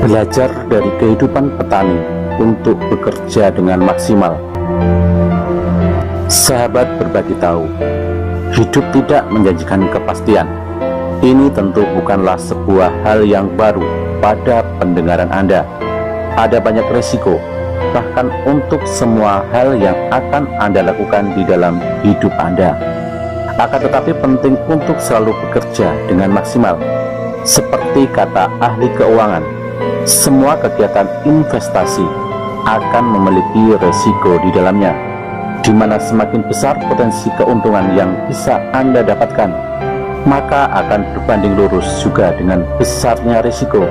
Belajar dari kehidupan petani untuk bekerja dengan maksimal. Sahabat berbagi tahu, hidup tidak menjanjikan kepastian. Ini tentu bukanlah sebuah hal yang baru pada pendengaran Anda. Ada banyak resiko, bahkan untuk semua hal yang akan Anda lakukan di dalam hidup Anda. Akan tetapi penting untuk selalu bekerja dengan maksimal. Seperti kata ahli keuangan, semua kegiatan investasi akan memiliki resiko di dalamnya, di mana semakin besar potensi keuntungan yang bisa Anda dapatkan, maka akan berbanding lurus juga dengan besarnya risiko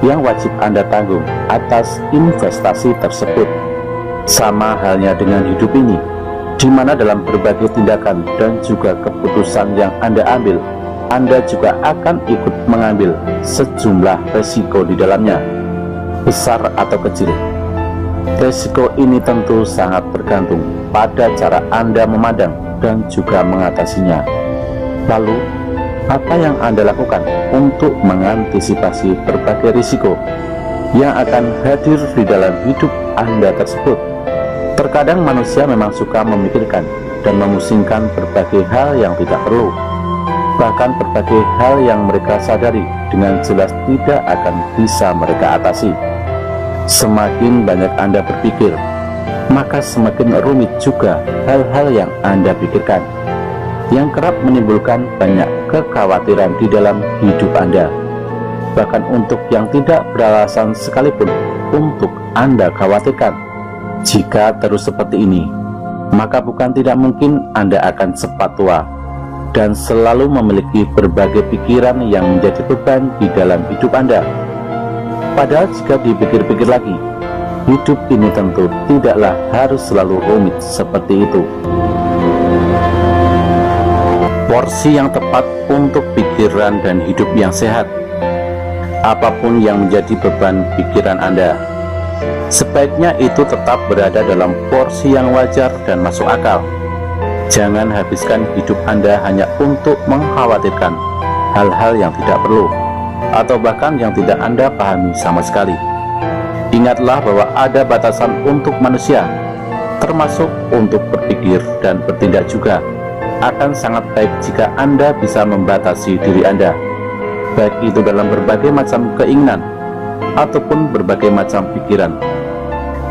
yang wajib Anda tanggung atas investasi tersebut. Sama halnya dengan hidup ini, di mana dalam berbagai tindakan dan juga keputusan yang Anda ambil, Anda juga akan ikut mengambil sejumlah resiko di dalamnya, besar atau kecil. Resiko ini tentu sangat bergantung pada cara Anda memandang dan juga mengatasinya. Lalu, apa yang Anda lakukan untuk mengantisipasi berbagai risiko yang akan hadir di dalam hidup Anda tersebut? Terkadang manusia memang suka memikirkan dan memusingkan berbagai hal yang tidak perlu. Bahkan berbagai hal yang mereka sadari dengan jelas tidak akan bisa mereka atasi. Semakin banyak Anda berpikir, maka semakin rumit juga hal-hal yang Anda pikirkan, yang kerap menimbulkan banyak kekhawatiran di dalam hidup Anda. Bahkan untuk yang tidak beralasan sekalipun untuk Anda khawatirkan. Jika terus seperti ini, maka bukan tidak mungkin Anda akan cepat tua dan selalu memiliki berbagai pikiran yang menjadi beban di dalam hidup Anda. Padahal jika dipikir-pikir lagi, hidup ini tentu tidaklah harus selalu rumit seperti itu. Porsi yang tepat untuk pikiran dan hidup yang sehat. Apapun yang menjadi beban pikiran Anda, sebaiknya itu tetap berada dalam porsi yang wajar dan masuk akal. Jangan habiskan hidup Anda hanya untuk mengkhawatirkan hal-hal yang tidak perlu, atau bahkan yang tidak Anda pahami sama sekali. Ingatlah bahwa ada batasan untuk manusia, termasuk untuk berpikir dan bertindak juga. Akan sangat baik jika Anda bisa membatasi diri Anda, baik itu dalam berbagai macam keinginan ataupun berbagai macam pikiran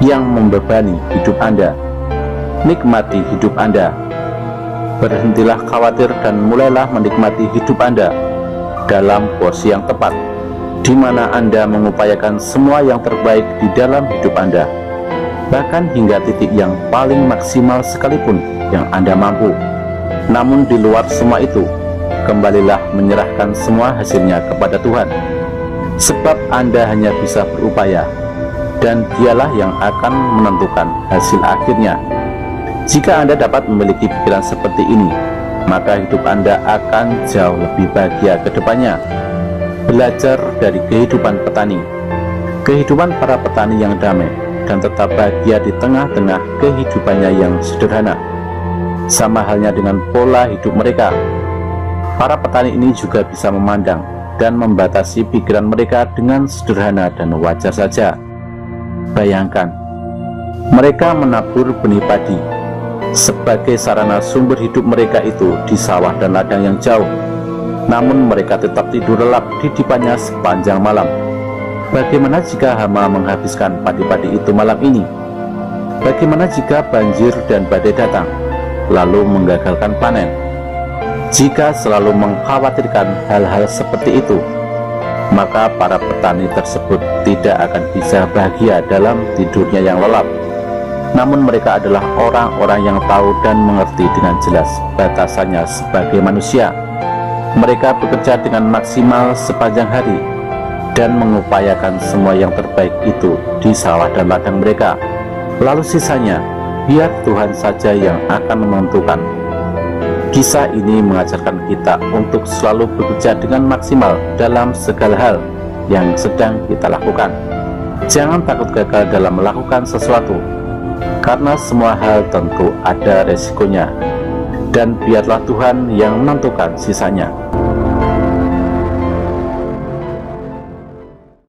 yang membebani hidup Anda. Nikmati hidup Anda. Berhentilah khawatir dan mulailah menikmati hidup Anda dalam porsi yang tepat, di mana Anda mengupayakan semua yang terbaik di dalam hidup Anda, bahkan hingga titik yang paling maksimal sekalipun yang Anda mampu. Namun di luar semua itu, kembalilah menyerahkan semua hasilnya kepada Tuhan, sebab Anda hanya bisa berupaya, dan Dialah yang akan menentukan hasil akhirnya. Jika Anda dapat memiliki pikiran seperti ini, maka hidup Anda akan jauh lebih bahagia ke depannya. Belajar dari kehidupan petani. Kehidupan para petani yang damai dan tetap bahagia di tengah-tengah kehidupannya yang sederhana. Sama halnya dengan pola hidup mereka. Para petani ini juga bisa memandang dan membatasi pikiran mereka dengan sederhana dan wajar saja. Bayangkan, mereka menabur benih padi. Sebagai sarana sumber hidup mereka itu di sawah dan ladang yang jauh, namun mereka tetap tidur lelap di dipannya sepanjang malam. Bagaimana jika hama menghabiskan padi-padi itu malam ini? Bagaimana jika banjir dan badai datang, lalu menggagalkan panen? Jika selalu mengkhawatirkan hal-hal seperti itu, maka para petani tersebut tidak akan bisa bahagia dalam tidurnya yang lelap. Namun mereka adalah orang-orang yang tahu dan mengerti dengan jelas batasannya sebagai manusia. Mereka bekerja dengan maksimal sepanjang hari dan mengupayakan semua yang terbaik itu di sawah dan ladang mereka. Lalu sisanya, biar Tuhan saja yang akan menentukan. Kisah ini mengajarkan kita untuk selalu bekerja dengan maksimal dalam segala hal yang sedang kita lakukan. Jangan takut gagal dalam melakukan sesuatu, karena semua hal tentu ada resikonya, dan biarlah Tuhan yang menentukan sisanya.